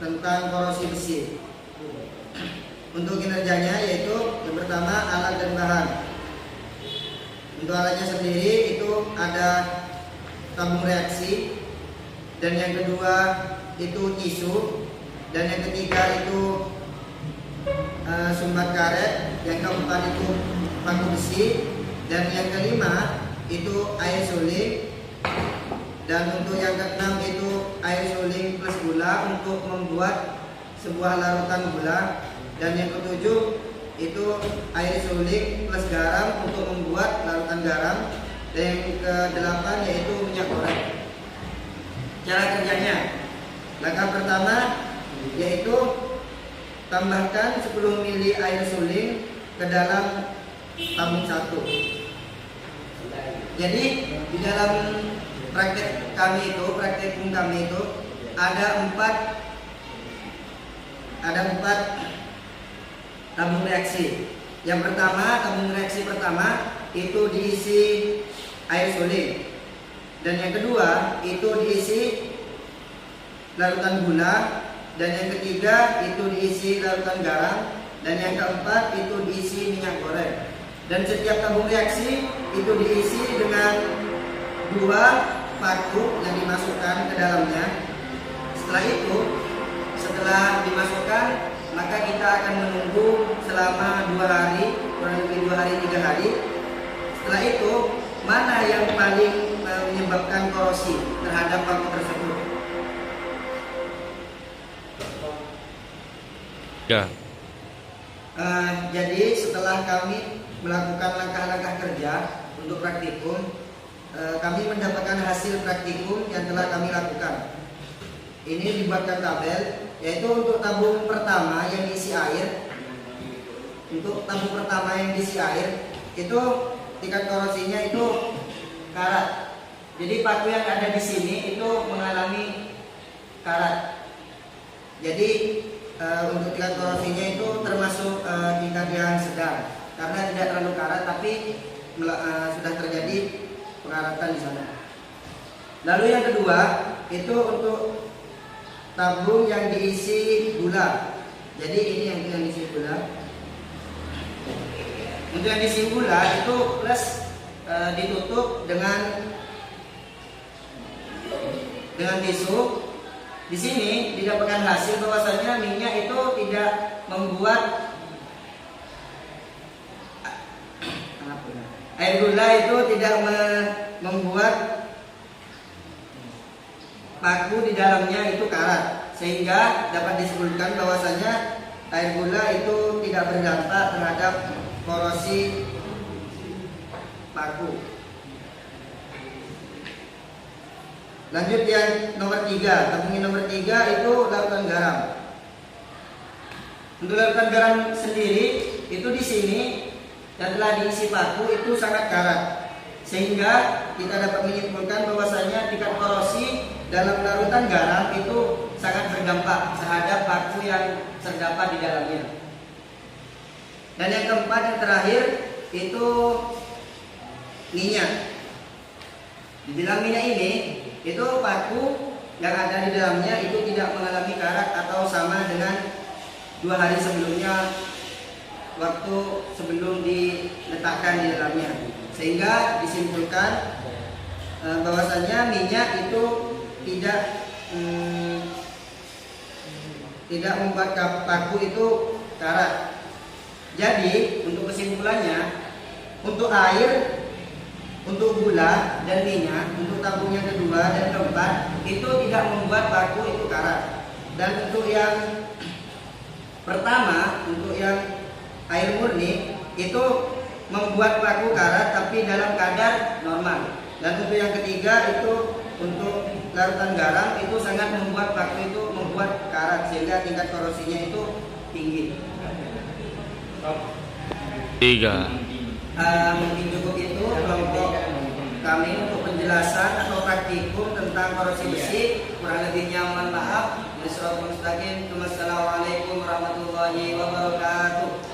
tentang korosi besi. Untuk kinerjanya yaitu yang pertama alat dan bahan. Untuk alatnya sendiri itu ada tabung reaksi, dan yang kedua itu tisu, dan yang ketiga itu sumbat karet, yang keempat itu paku besi, dan yang kelima itu air suling, dan untuk yang keenam itu air suling plus gula untuk membuat sebuah larutan gula, dan yang ketujuh itu air suling plus garam untuk membuat larutan garam, dan yang kedelapan yaitu minyak goreng. Cara kerjanya, langkah pertama yaitu tambahkan 10 ml air suling ke dalam tabung 1. Jadi di dalam praktek praktikum kami itu ada 4 tabung reaksi. Yang pertama, tabung reaksi pertama itu diisi air suling, dan yang kedua itu diisi larutan gula, dan yang ketiga itu diisi larutan garam, dan yang keempat itu diisi minyak goreng. Dan setiap tabung reaksi itu diisi dengan 2 paku yang dimasukkan ke dalamnya. Setelah dimasukkan, maka kita akan menunggu selama 2 hari, kurang lebih 2 hari 3 hari. Setelah itu, mana yang paling menyebabkan korosi terhadap paku tersebut? Ya. Jadi setelah kami melakukan langkah-langkah kerja untuk praktikum, kami mendapatkan hasil praktikum yang telah kami lakukan. Ini dibuatkan tabel, yaitu untuk tabung pertama yang diisi air. Untuk tabung pertama yang diisi air itu tingkat korosinya itu karat. Jadi paku yang ada di sini itu mengalami karat. Jadi untuk tingkat korosinya itu termasuk tingkat yang sedang, karena tidak terlalu karat tapi sudah terjadi pengaratan di sana. Lalu yang kedua itu untuk tabung yang diisi gula. Jadi ini yang diisi gula. Untuk yang diisi gula itu plus ditutup dengan tisu. Di sini didapatkan hasil bahwasanya minyak itu tidak membuat air gula itu tidak membuat paku di dalamnya itu karat, sehingga dapat disebutkan bahwasanya air gula itu tidak berdampak terhadap korosi paku. Lanjut yang nomor 3, tabung yang nomor 3 itu larutan garam. Untuk larutan garam sendiri itu di sini yang telah diisi paku itu sangat karat, sehingga kita dapat menyimpulkan bahwasanya tingkat korosi dalam larutan garam itu sangat berdampak terhadap paku yang terdapat di dalamnya. Dan yang keempat, yang terakhir itu minyak. Di dalam minyak ini itu paku yang ada di dalamnya itu tidak mengalami karat atau sama dengan 2 hari sebelumnya, waktu sebelum diletakkan di dalamnya, sehingga disimpulkan bahwasanya minyak itu tidak membuat paku itu karat. Jadi untuk kesimpulannya, untuk air, untuk gula dan minyak, untuk tabung yang kedua dan keempat itu tidak membuat paku itu karat. Dan untuk yang pertama, untuk yang air murni itu membuat paku karat tapi dalam kadar normal. Dan untuk yang ketiga itu untuk larutan garam itu sangat membuat paku itu membuat karat, sehingga tingkat korosinya itu tinggi. 3. Mungkin cukup itu kelompok kami untuk penjelasan atau praktikum tentang korosi besi. Kurang lebihnya mohon maaf. Wassalamualaikum warahmatullahi wabarakatuh.